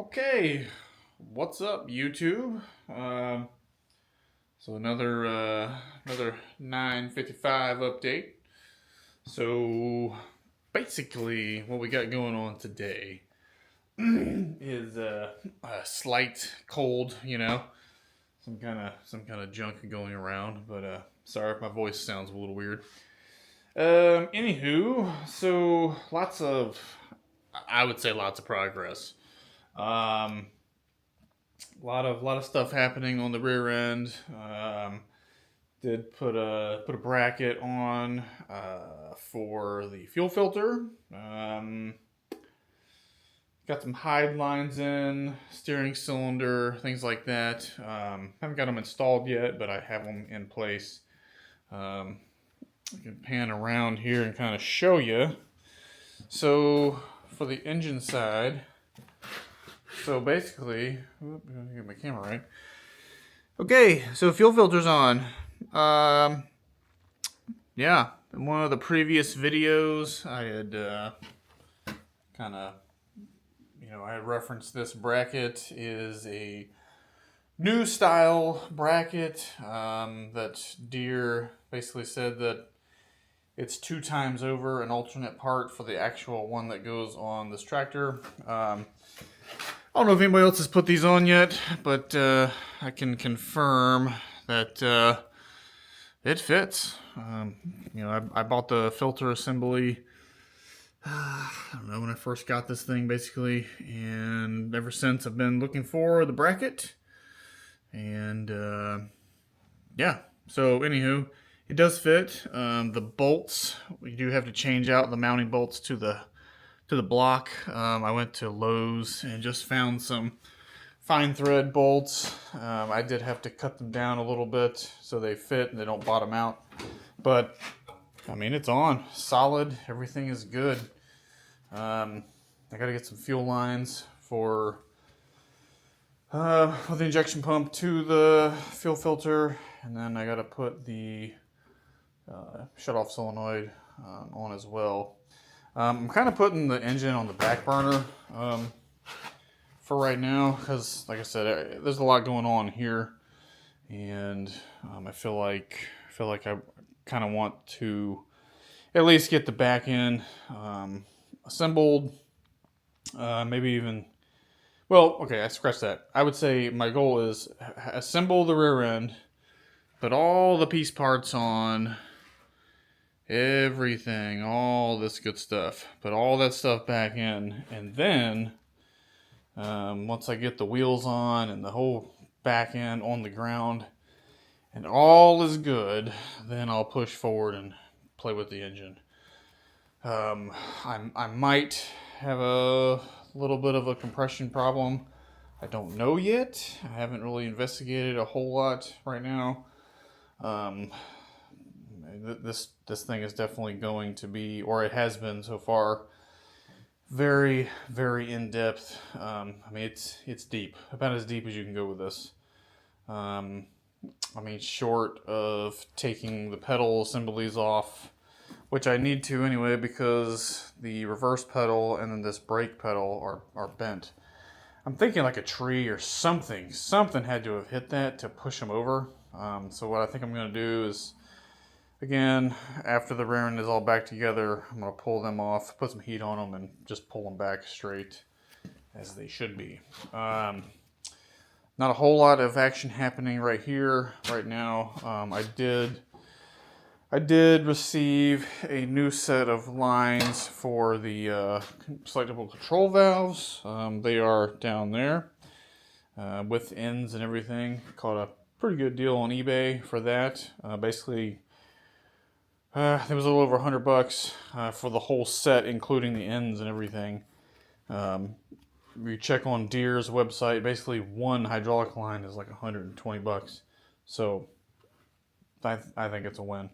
Okay, what's up, YouTube? So another 9:55 update. So basically, what we got going on today is a slight cold. Some kind of junk going around. But sorry if my voice sounds a little weird. Anywho, so I would say lots of progress. Um, lot of stuff happening on the rear end. Did put a bracket on for the fuel filter. Got some hide lines in, steering cylinder, things like that. Haven't got them installed yet, but I have them in place. I can pan around here and kind of show you. So for the engine side, so basically, get my camera right. Okay, so fuel filter's on. Yeah, in one of the previous videos, I had I had referenced this bracket is a new style bracket that Deere basically said that it's 2 times over an alternate part for the actual one that goes on this tractor. I don't know if anybody else has put these on yet, but I can confirm that it fits. I bought the filter assembly, I don't know, when I first got this thing, basically, and ever since I've been looking for the bracket. And yeah, so anywho, it does fit. The bolts, we do have to change out the mounting bolts to the block. I went to Lowe's and just found some fine thread bolts. I did have to cut them down a little bit so they fit and they don't bottom out. But I mean, it's on solid. Everything is good. I got to get some fuel lines for the injection pump to the fuel filter, and then I got to put the shut-off solenoid on as well. I'm kind of putting the engine on the back burner for right now because, like I said, there's a lot going on here, and I feel like I kind of want to at least get the back end assembled. Maybe even, well, okay, I scratched that. I would say my goal is assemble the rear end, put all the piece parts on, everything, all this good stuff, put all that stuff back in, and then once I get the wheels on and the whole back end on the ground and all is good, then I'll push forward and play with the engine. I might have a little bit of a compression problem. I don't know yet. I haven't really investigated a whole lot right now. This thing is definitely going to be, or it has been so far, very, very in depth. I mean, it's deep, about as deep as you can go with this. I mean, short of taking the pedal assemblies off, which I need to anyway because the reverse pedal and then this brake pedal are bent. I'm thinking like a tree or something. Something had to have hit that to push them over. So what I think I'm going to do is, again, after the rear end is all back together, I'm going to pull them off, put some heat on them, and just pull them back straight as they should be. Not a whole lot of action happening right here, right now. I did receive a new set of lines for the selectable control valves. They are down there with ends and everything. Caught a pretty good deal on eBay for that. Basically, it was a little over $100 for the whole set, including the ends and everything. You check on Deere's website, basically one hydraulic line is like $120. So I think it's a win.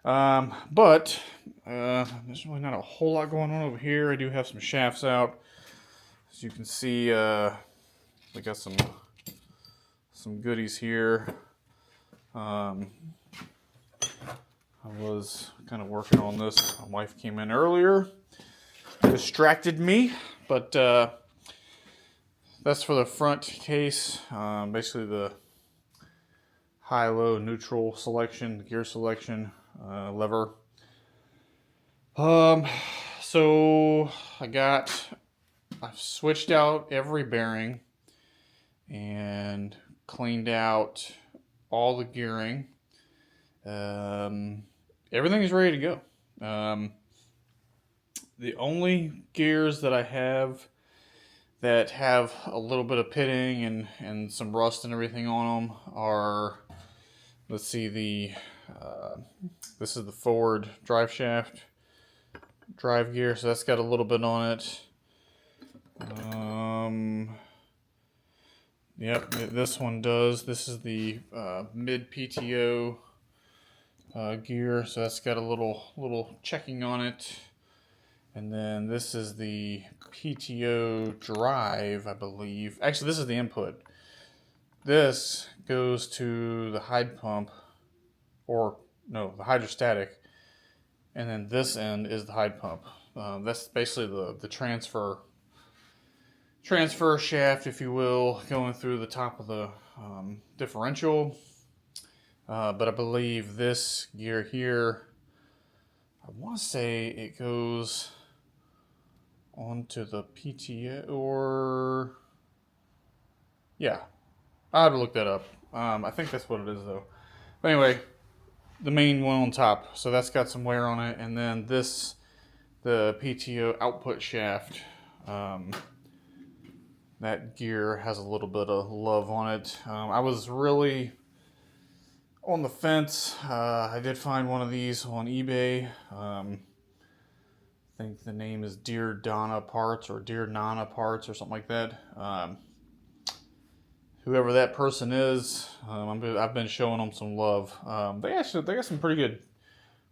But there's really not a whole lot going on over here. I do have some shafts out. As you can see, we got some goodies here. I was kind of working on this. My wife came in earlier, distracted me, but that's for the front case. Basically the high, low, neutral selection, gear selection, lever. So I've switched out every bearing and cleaned out all the gearing. Everything is ready to go. The only gears that I have that have a little bit of pitting and some rust and everything on them are, let's see, this is the forward drive shaft drive gear, so that's got a little bit on it. Yep, this one does. This is the mid PTO gear, so that's got a little checking on it. And then this is the PTO drive, I believe. Actually, this is the input. This goes to the Hyd pump, or no, the hydrostatic. And then this end is the Hyd pump. That's basically the transfer shaft, if you will, going through the top of the differential. But I believe this gear here, I want to say it goes onto the PTO, or yeah, I have to look that up. I think that's what it is though. But anyway, the main one on top, so that's got some wear on it. And then this, the PTO output shaft, that gear has a little bit of love on it. I was really on the fence. I did find one of these on eBay. I think the name is Deere Donna Parts or Deere Nana Parts or something like that. Whoever that person is, I've been showing them some love. They got some pretty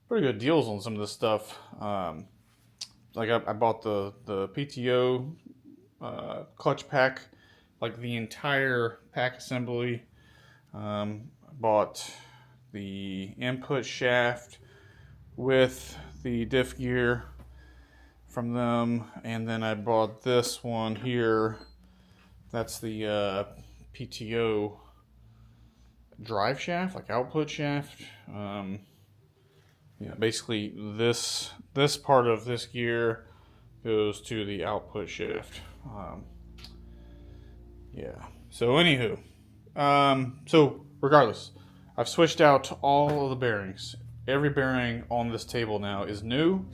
good deals on some of this stuff. Like I bought the PTO clutch pack, like the entire pack assembly. Bought the input shaft with the diff gear from them, and then I bought this one here. That's the PTO drive shaft, like output shaft. Yeah, basically this part of this gear goes to the output shaft. Yeah. So anywho, so regardless, I've switched out all of the bearings. Every bearing on this table now is new.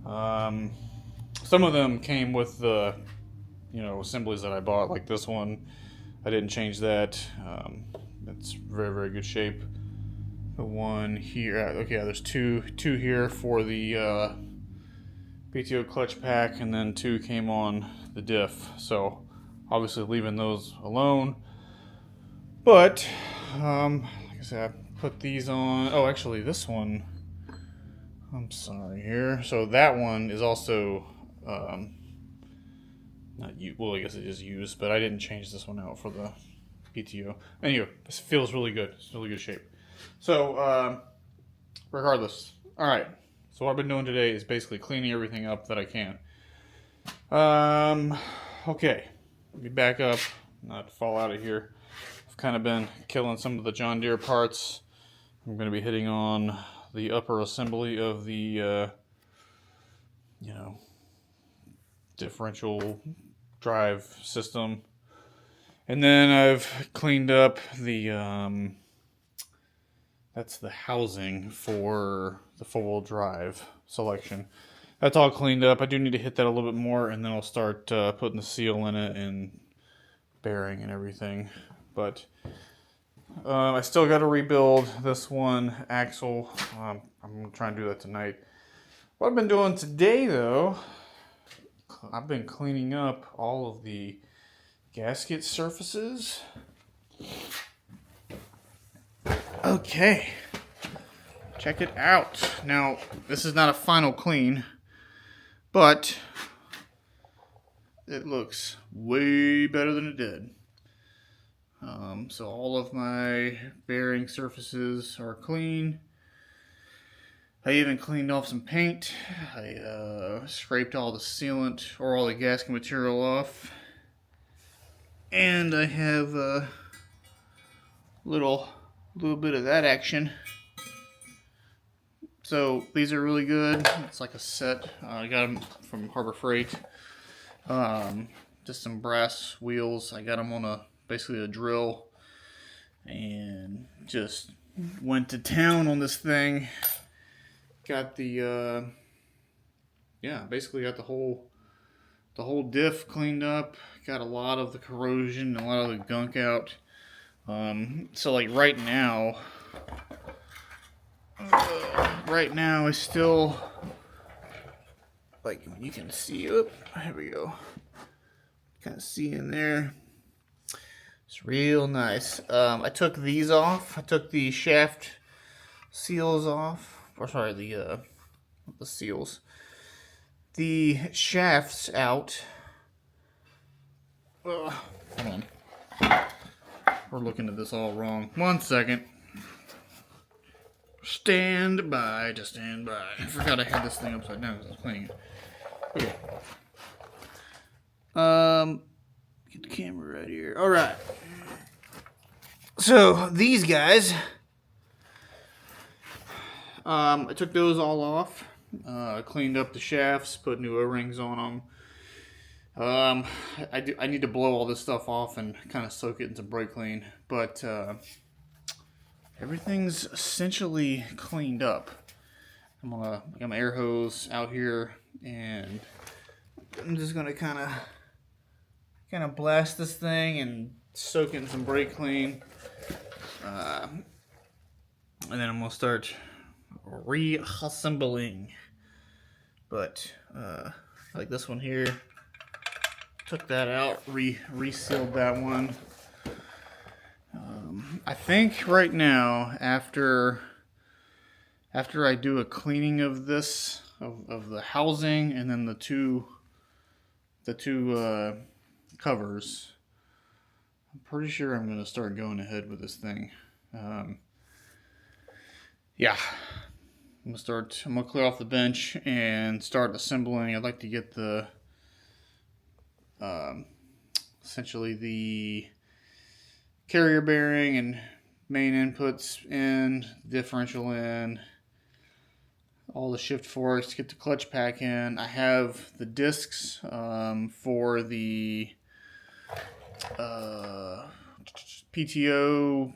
Some of them came with the, assemblies that I bought, like this one. I didn't change that. It's very, very good shape. The one here, okay, there's two here for the PTO clutch pack, and then 2 came on the diff. So obviously leaving those alone. But like I said, I put these on. Oh, actually, this one. I'm sorry here. So that one is also not used. Well, I guess it is used, but I didn't change this one out for the PTO. Anyway, this feels really good. It's really good shape. So regardless, all right. So what I've been doing today is basically cleaning everything up that I can. Okay, let me back up, not to fall out of here. I've kind of been killing some of the John Deere parts. I'm going to be hitting on the upper assembly of the, differential drive system. And then I've cleaned up the, that's the housing for the 4-wheel drive selection. That's all cleaned up. I do need to hit that a little bit more, and then I'll start putting the seal in it and bearing and everything. But I still got to rebuild this one axle. I'm going to try and do that tonight. What I've been doing today, though, I've been cleaning up all of the gasket surfaces. Okay, check it out. Now, this is not a final clean, but it looks way better than it did. So all of my bearing surfaces are clean. I even cleaned off some paint. I scraped all the sealant or all the gasket material off. And I have a little bit of that action. So these are really good. It's like a set. I got them from Harbor Freight. Just some brass wheels. I got them on basically a drill, and just went to town on this thing. Got the basically got the whole diff cleaned up. Got a lot of the corrosion, a lot of the gunk out. So like right now I still, like, you can see it. Here we go. Kind of see in there. It's real nice. I took these off. I took the shaft seals off. Or sorry, the seals. The shafts out. Hold on. We're looking at this all wrong. 1 second. Stand by to stand by. I forgot I had this thing upside down because I was cleaning it. Okay. Get the camera right here. All right. So these guys, I took those all off. Cleaned up the shafts, put new O-rings on them. I need to blow all this stuff off and kind of soak it into brake clean, but everything's essentially cleaned up. I got my air hose out here, and I'm just gonna kind of blast this thing and soak it in some brake clean, and then I'm gonna start reassembling. But like this one here, took that out, resealed that one. I think right now, after I do a cleaning of this, of the housing, and then the two covers, I'm pretty sure I'm going to start going ahead with this thing. Yeah, I'm going to clear off the bench and start assembling. I'd like to get the essentially the carrier bearing and main inputs in, differential in, all the shift forks, get the clutch pack in. I have the discs for the PTO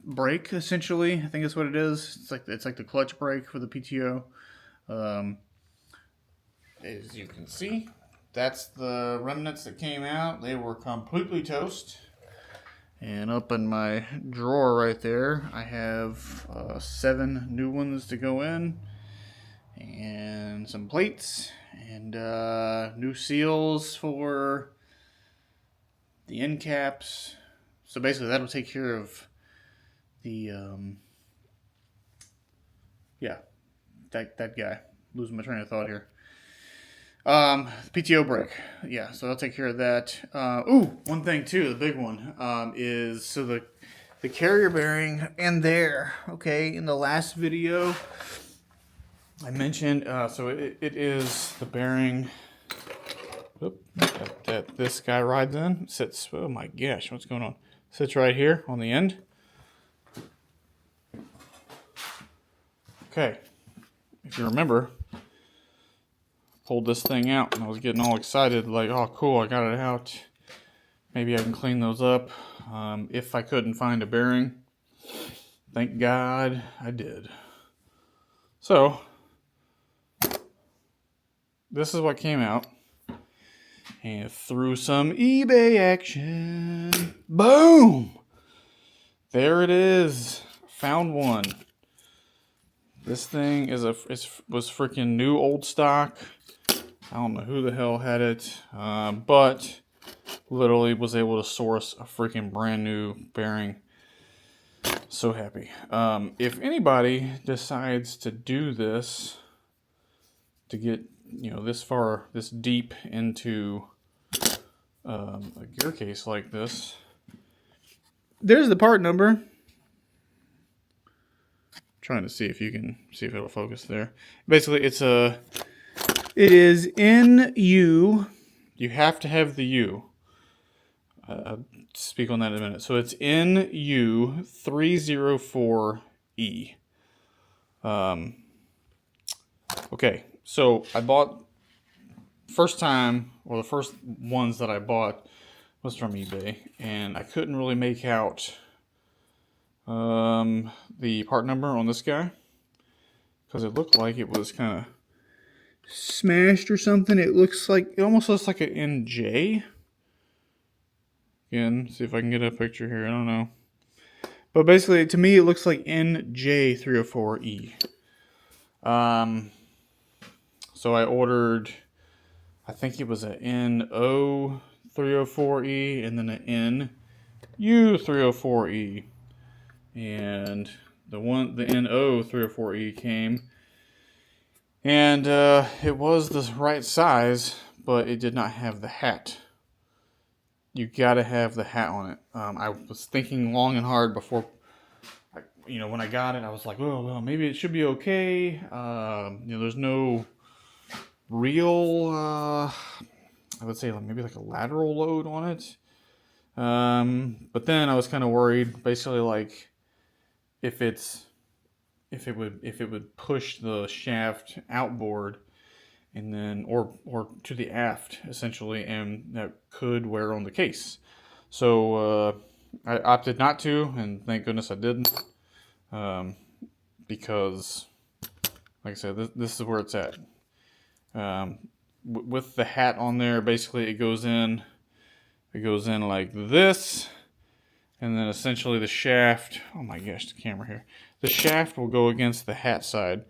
brake, essentially. I think that's what it is. It's like the clutch brake for the PTO. As you can see, that's the remnants that came out. They were completely toast. And up in my drawer right there, I have 7 new ones to go in, and some plates, and new seals for the end caps. So basically that'll take care of the that guy. Losing my train of thought here. PTO brake. Yeah, so I'll take care of that. One thing too, the big one, is so the carrier bearing in there. Okay, in the last video I mentioned, so it is the bearing that this guy rides in. Sits, oh my gosh, what's going on? Sits right here on the end. Okay, if you remember, pulled this thing out and I was getting all excited, like, oh cool, I got it out. Maybe I can clean those up. If I couldn't find a bearing, thank God I did. So this is what came out, and through some eBay action, boom, there it is. Found one. This thing was freaking new old stock. I don't know who the hell had it, but literally was able to source a freaking brand new bearing. So happy. If anybody decides to do this, to get this deep into a gear case like this, there's the part number. Trying to see if it'll focus there. Basically, it is NU. You have to have the U. I'll speak on that in a minute. So it's NU304E. Okay, so I bought the first ones that I bought was from eBay, and I couldn't really make out the part number on this guy because it looked like it was kind of smashed or something. It almost looks like an NJ. Again, see if I can get a picture here. I don't know. But basically, to me, it looks like NJ304E. So I ordered, I think it was an NO304E and then an NU304E. And the NO304E came, and it was the right size, but it did not have the hat. You gotta have the hat on it. I was thinking long and hard before, when I got it, I was like, oh, well, maybe it should be okay. There's no real, I would say maybe like a lateral load on it. But then I was kind of worried, basically like if it would push the shaft outboard and then or to the aft essentially, and that could wear on the case. So I opted not to, and thank goodness I didn't, because like I said, this is where it's at. With the hat on there, basically it goes in like this, and then essentially the shaft, oh my gosh, the camera here, the shaft will go against the hat side,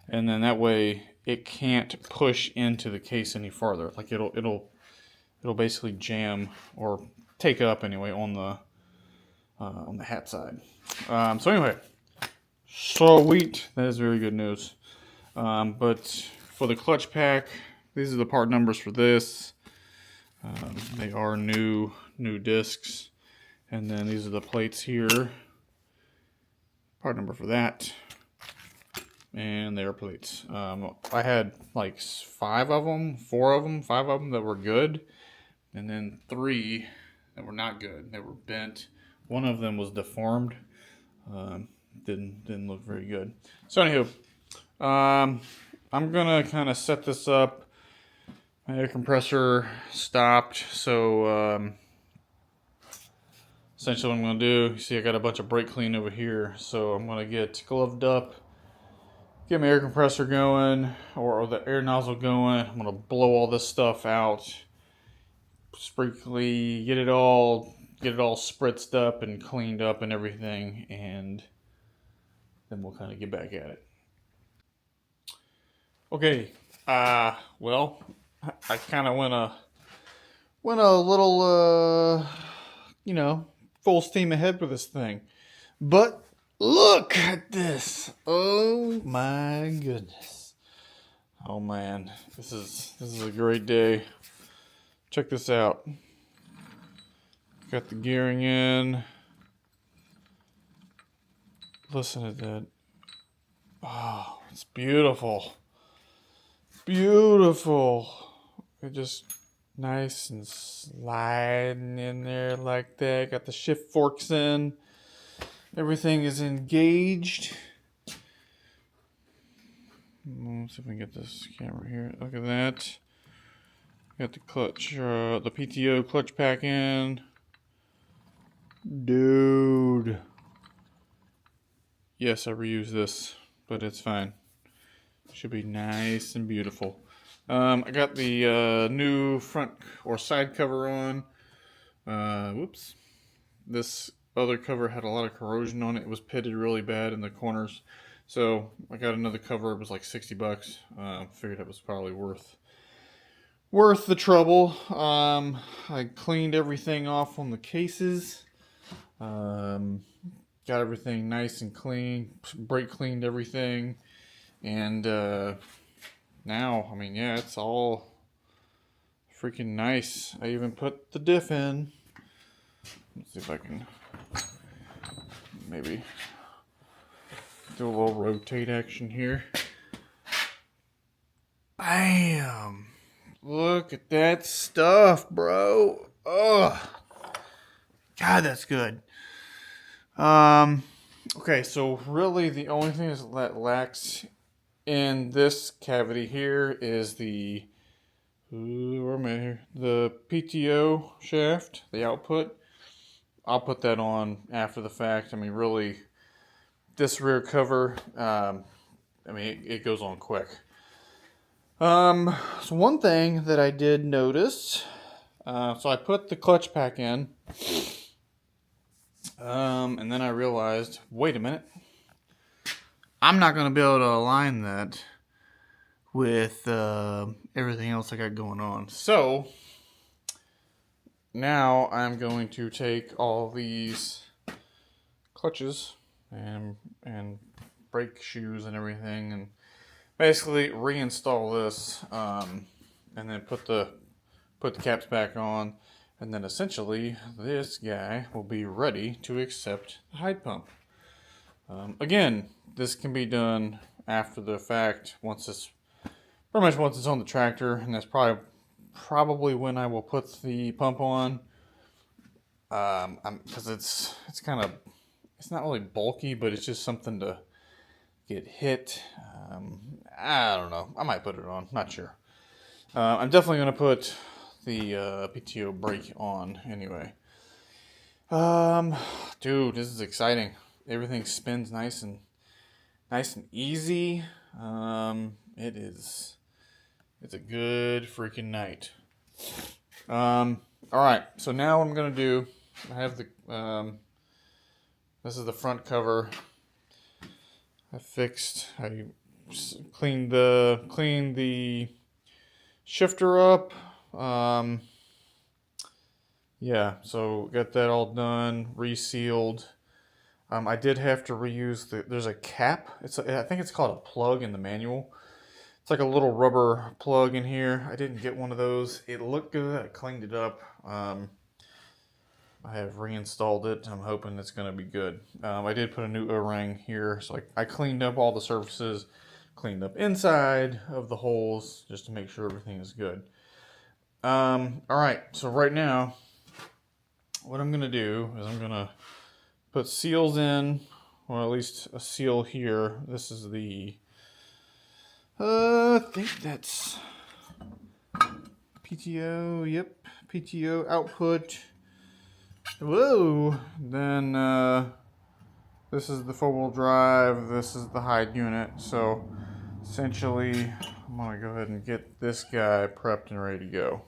and then that way it can't push into the case any farther. Like it'll basically jam or take up anyway on the hat side. So anyway, sweet, that is very good news. But for the clutch pack, these are the part numbers for this. They are new discs, and then these are the plates here. Part number for that, and they are plates. I had like 5 of them, 5 of them that were good, and then 3 that were not good. They were bent. One of them was deformed. Didn't look very good. So anywho, I'm gonna kind of set this up. My air compressor stopped, so essentially what I'm going to do, you see I got a bunch of brake clean over here, so I'm going to get gloved up, get my air compressor going, or the air nozzle going. I'm going to blow all this stuff out, sprinkly, get it all spritzed up and cleaned up and everything, and then we'll kind of get back at it. Okay, well, I kind of went a little, full steam ahead with this thing. But look at this. Oh my goodness. Oh man, this is a great day. Check this out. Got the gearing in. Listen to that. Oh, it's beautiful. Beautiful. It just nice and sliding in there like that. Got the shift forks in. Everything is engaged. Let's see if we can get this camera here. Look at that. Got the clutch, the PTO clutch pack in. Dude. Yes, I reused this, but it's fine. Should be nice and beautiful. I got the new front or side cover on. Whoops. This other cover had a lot of corrosion on it. It was pitted really bad in the corners. So I got another cover. It was like $60. Figured it was probably worth the trouble. I cleaned everything off on the cases. Got everything nice and clean. Brake cleaned everything. And now, I mean, yeah, it's all freaking nice. I even put the diff in. Let's see if I can maybe do a little rotate action here. Bam! Look at that stuff, bro. Ugh. God, that's good. Okay, so really the only thing that lacks in this cavity here is the where am I here? The PTO shaft, the output. I'll put that on after the fact. I mean, really, this rear cover, I mean, it goes on quick. So one thing that I did notice, so I put the clutch pack in, and then I realized, wait a minute, I'm not going to be able to align that with everything else I got going on. So now I'm going to take all these clutches and brake shoes and everything, and basically reinstall this, and then put the caps back on, and then essentially this guy will be ready to accept the hide pump. Again, this can be done after the fact once it's on the tractor, and that's probably when I will put the pump on. Because it's kind of, it's not really bulky, but it's just something to get hit. I don't know. I might put it on. Not sure. I'm definitely going to put the PTO brake on anyway. Dude, this is exciting. Everything spins nice and easy. It's a good freaking night. All right. So now what I'm going to do, I have the, this is the front cover. I cleaned the shifter up. Yeah, so got that all done, resealed. I did have to reuse there's a cap. I think it's called a plug in the manual. It's like a little rubber plug in here. I didn't get one of those. It looked good. I cleaned it up. I have reinstalled it. I'm hoping it's going to be good. I did put a new O-ring here, so I cleaned up all the surfaces, cleaned up inside of the holes just to make sure everything is good. All right, so right now, what I'm going to do is I'm going to put seals in, or at least a seal here. This is the, I think that's PTO, yep, PTO output. Whoa, then this is the four-wheel drive, this is the hide unit. So essentially I'm gonna go ahead and get this guy prepped and ready to go,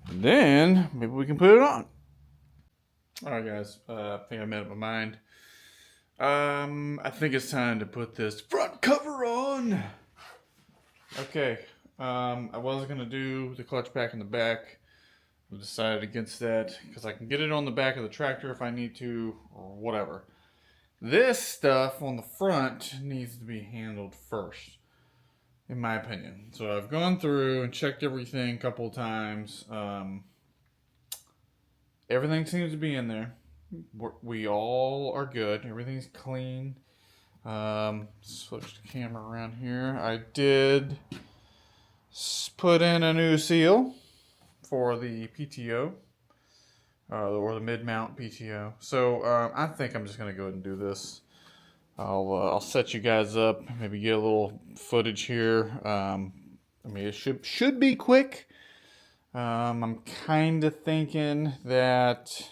and then maybe we can put it on. All right, guys, I think I made up my mind. I think it's time to put this front cover on. Okay, I was gonna do the clutch pack in the back. We decided against that because I can get it on the back of the tractor if I need to, or whatever. This stuff on the front needs to be handled first, in my opinion. So I've gone through and checked everything a couple of times. Everything seems to be in there. We all are good. Everything's clean. Switch the camera around here. I did put in a new seal for the PTO, or the mid-mount PTO. So I think I'm just gonna go ahead and do this. I'll set you guys up. Maybe get a little footage here. I mean, it should be quick. I'm kind of thinking that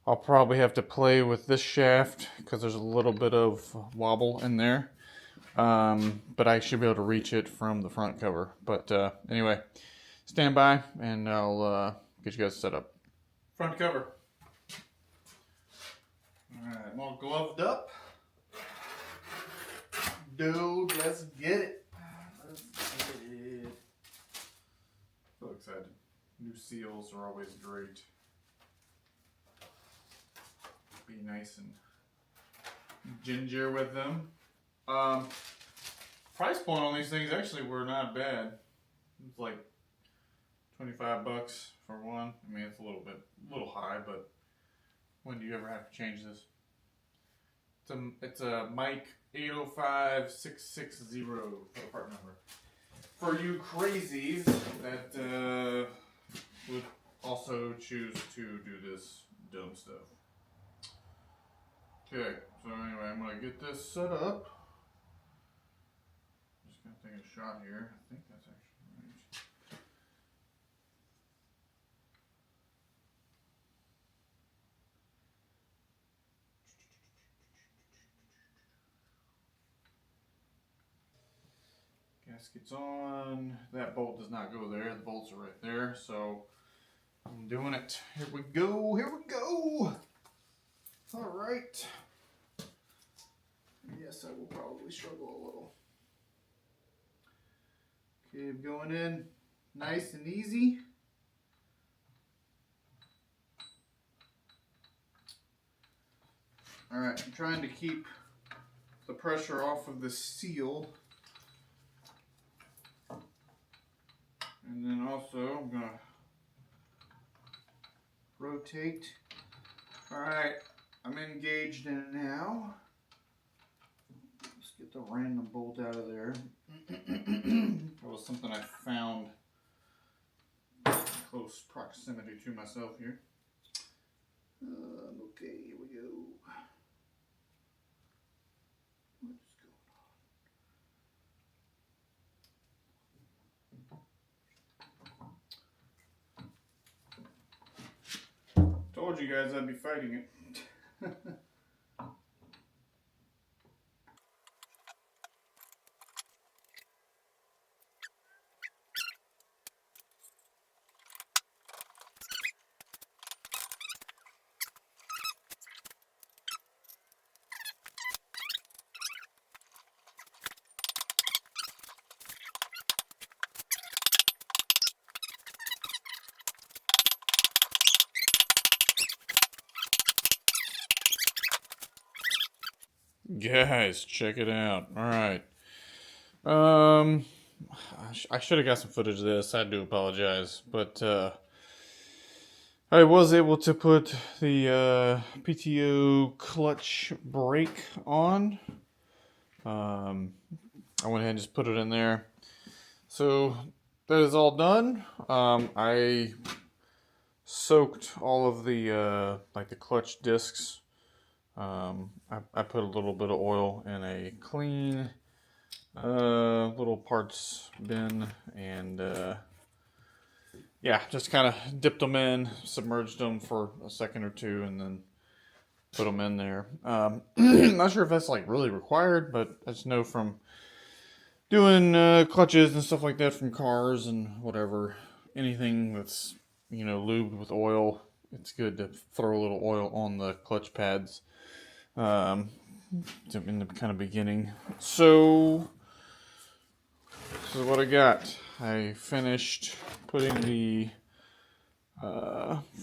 I'll probably have to play with this shaft because there's a little bit of wobble in there. But I should be able to reach it from the front cover. But anyway, stand by and I'll get you guys set up. Front cover. Alright, I'm all gloved up. Dude, let's get it. So excited. New seals are always great. Be nice and ginger with them. Price point on these things actually were not bad. It's like $25 for one. I mean, it's a little high, but when do you ever have to change this? It's a Mike 805660 for the part number. For you crazies that would also choose to do this dumb stuff. Okay, so anyway, I'm going to get this set up. Just going to take a shot here. I think that's actually right. Gasket's on. That bolt does not go there. The bolts are right there, so I'm doing it. Here we go. Here we go. All right. Yes, I will probably struggle a little. Okay, I'm going in nice and easy. All right, I'm trying to keep the pressure off of the seal. And then also I'm gonna rotate. All right, I'm engaged in it now. Let's get the random bolt out of there. That was something I found in close proximity to myself here. Okay, here we go. Told you guys I'd be fighting it. Guys, check it out. All right. I should have got some footage of this. I do apologize, but I was able to put the PTO clutch brake on. I went ahead and just put it in there. So that is all done. I soaked all of the like the clutch discs. I put a little bit of oil in a clean little parts bin, and yeah, just kind of dipped them in, submerged them for a second or two, and then put them in there. Not sure if that's like really required, but I just know from doing clutches and stuff like that from cars and whatever, anything that's, you know, lubed with oil, it's good to throw a little oil on the clutch pads in the kind of beginning. So this is what I got. I finished putting the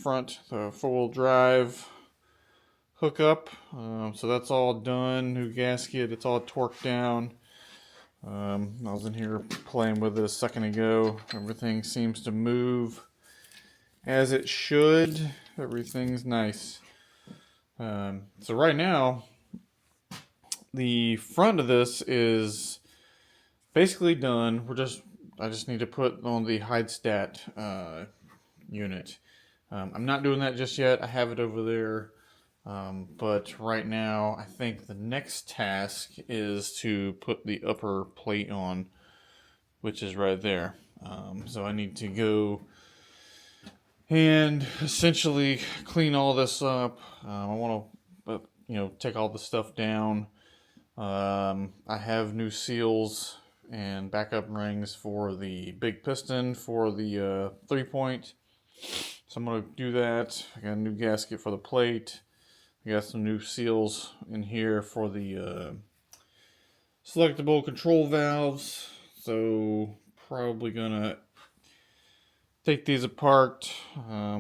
front, the four-wheel drive hookup. So that's all done. New gasket. It's all torqued down. I was in here playing with it a second ago. Everything seems to move as it should. Everything's nice. So right now, the front of this is basically done. I just need to put on the Hydrostatic unit. I'm not doing that just yet. I have it over there. But right now, I think the next task is to put the upper plate on, which is right there. So I need to go and essentially clean all this up. I want to, take all the stuff down. I have new seals and backup rings for the big piston for the 3-point. So I'm going to do that. I got a new gasket for the plate. I got some new seals in here for the selectable control valves. So probably going to take these apart,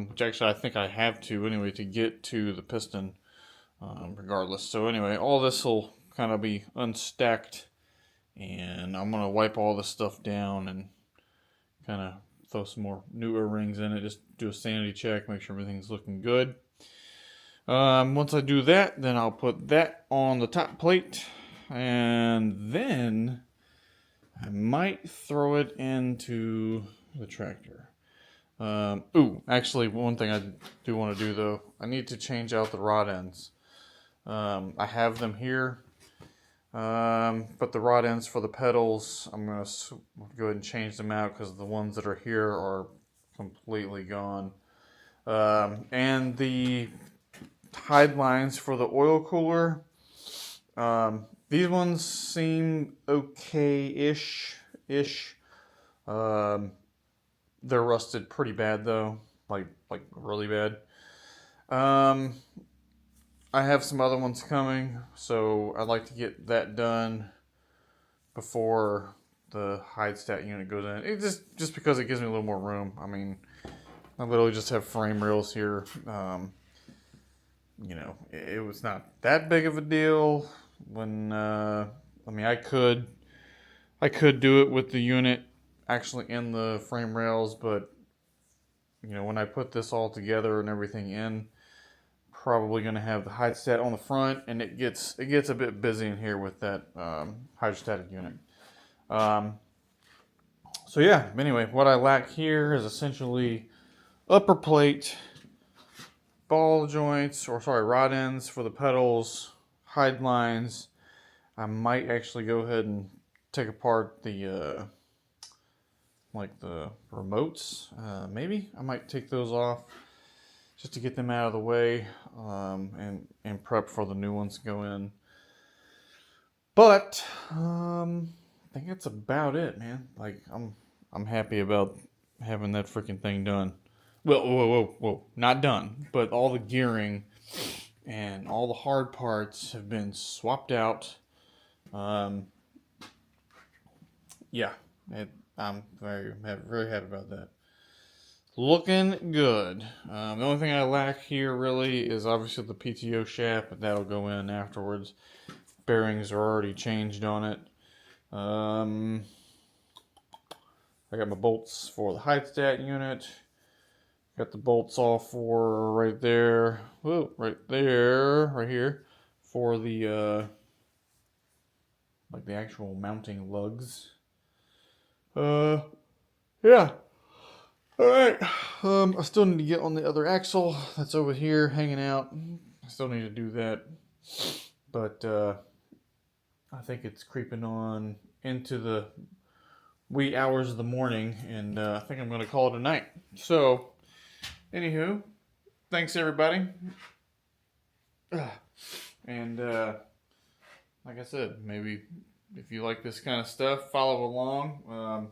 which actually I think I have to anyway to get to the piston regardless. So anyway, all this will kind of be unstacked, and I'm going to wipe all this stuff down and kind of throw some more newer rings in it, just do a sanity check, make sure everything's looking good. Once I do that, then I'll put that on the top plate, and then I might throw it into the tractor. Actually, one thing I do want to do though, I need to change out the rod ends. I have them here, but the rod ends for the pedals, I'm going to go ahead and change them out because the ones that are here are completely gone. And the hide lines for the oil cooler, these ones seem okay-ish. They're rusted pretty bad though, like really bad. I have some other ones coming, so I'd like to get that done before the Hydrostatic unit goes in. It just because it gives me a little more room. I mean, I literally just have frame rails here. You know, it was not that big of a deal when. I mean, I could do it with the unit actually in the frame rails, but you know, when I put this all together and everything in, probably going to have the hydrostat on the front, and it gets a bit busy in here with that hydrostatic unit. So yeah, anyway, what I lack here is essentially upper plate, ball joints, or sorry, rod ends for the pedals, hide lines. I might actually go ahead and take apart the like the remotes. Maybe I might take those off just to get them out of the way, and prep for the new ones to go in. But I think that's about it, man. Like I'm happy about having that freaking thing done. Well, whoa, not done, but all the gearing and all the hard parts have been swapped out. Yeah, I'm very happy about that. Looking good. The only thing I lack here really is obviously the PTO shaft, but that'll go in afterwards. Bearings are already changed on it. I got my bolts for the hydrostat unit. Got the bolts all for right there. Whoa, right here. For the like the actual mounting lugs. Yeah. Alright. I still need to get on the other axle that's over here hanging out. I still need to do that. But I think it's creeping on into the wee hours of the morning, and I think I'm going to call it a night. So, anywho, thanks everybody. And like I said, maybe if you like this kind of stuff, follow along.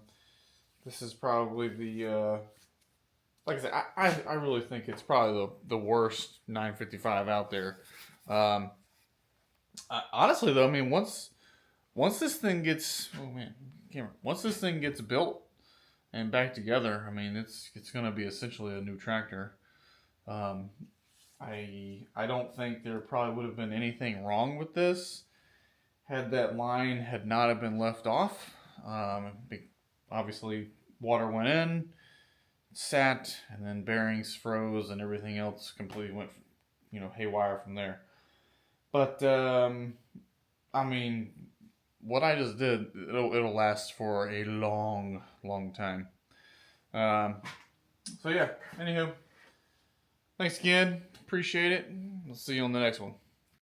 This is probably the like I said, I really think it's probably the worst 955 out there. Honestly though, I mean once this thing gets once this thing gets built and back together, I mean it's gonna be essentially a new tractor. I don't think there probably would have been anything wrong with this had that line had not have been left off. Obviously water went in, sat, and then bearings froze, and everything else completely went, haywire from there. But I mean, what I just did, it'll last for a long, long time. So yeah. Anywho, thanks again. Appreciate it. We'll see you on the next one.